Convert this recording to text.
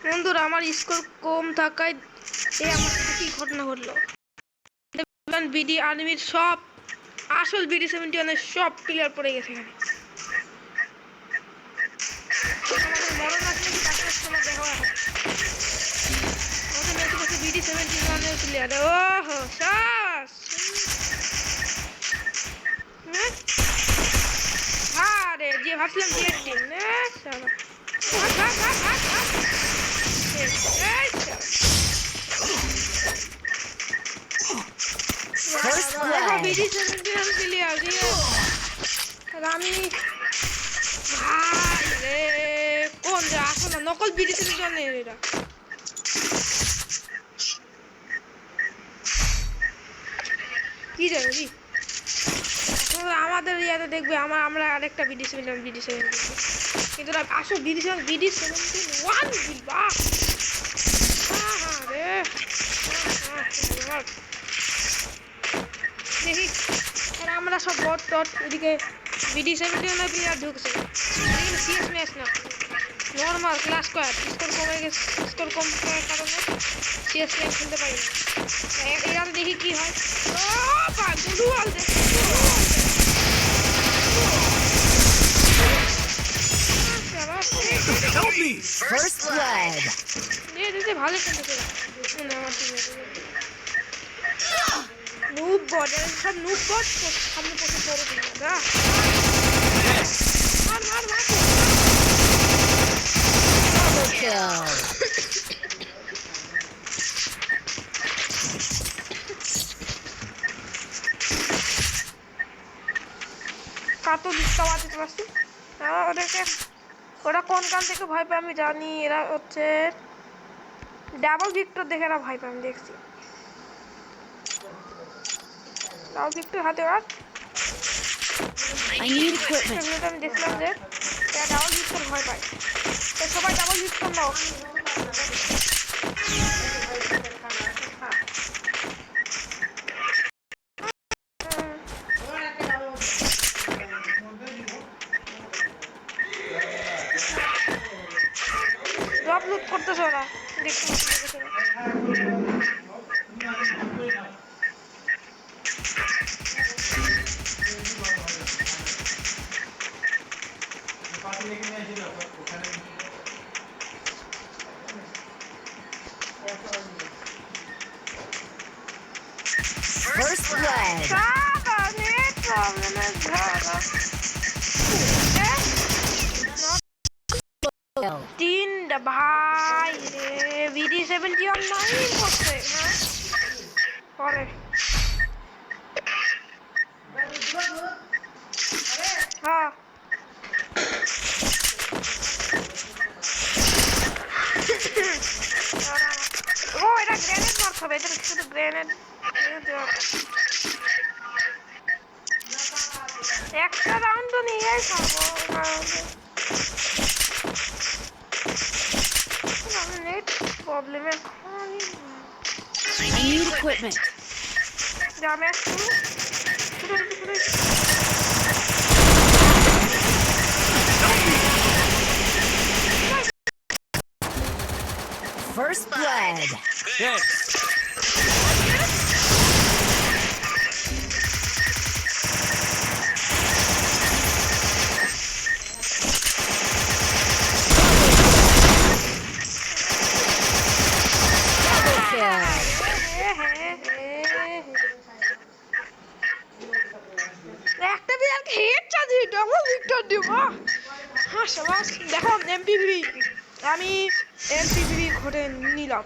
বন্ধুরা আমার স্কোর কম থাকায় আমার সাথে কি ঘটনা ঘটলো। বিডি আর্মির সব আসল বিডি 71 সব প্লেয়ার পড়ে গেছে এখানে। মরণ আসলে কি তাদের সময় দেখা হয় আমাদের ম্যাচে বসে বিডি 71 প্লেয়ার। ওহো শ্বাস আরে যে ভাবছিলাম যে টিম না শালা বিডি 71 প্লেয়ার আমি ভাই রে কোন যে আসো না নকল বিডি 71 এরা কি জানি আমাদের ইয়াতে দেখবে আমরা আরেকটা বিডি 71 কিন্তু আসো বিডি 71 দিবা রে দেখি আর আমরা সব বট টট এদিকে বিডি 71 প্লেয়ার ঢুকছে কিন্তু সিএস ম্যাচ না নর্মাল ক্লাস স্কোয়াড স্কোর কমে গেছে স্কোর কম করার কারণে সিএস ম্যাচ খেলতে পারি না এরা দেখি কি হয় ও বা গুলুয়াল দে First blood. ये भाলো খেলতে না আমার টিমে নুব বট সব নুব বট সামনে পড়ে পড়ে দিবা মার Double kill. কাটো দিতে পারছি ওদেরকে ওরা কোন কান থেকে ভয় পায় আমি জানি এরা হচ্ছে ডাবল ভিক্টর দেখে এরা ভয় পায় আমি দেখছি ডাবল ভিক্টর হাতে আর I need equipment. আমি দেখলাম যে এরা ডাবল ভিক্টর ভয় পায় তো সবাই ডাবল ভিক্টর নাও আপলোড করতেছ না দেখতে First blood. তিনটা ভাই রে বিডি 71 নাই করছে পরে হ্যাঁ ও এটা গ্রেনেড মারতে হবে এটা শুধু গ্রেনেড একটা রাউন্ড তো নিয়েই খাবো Problem is I need equipment. First blood. Yes. একটা বিয়ারকে হেড চাদি ডাবল ভিক্টর দিব হ্যাঁ সবাই দেখো এমপিভি আমি এমপিভি ঘরে নিলাম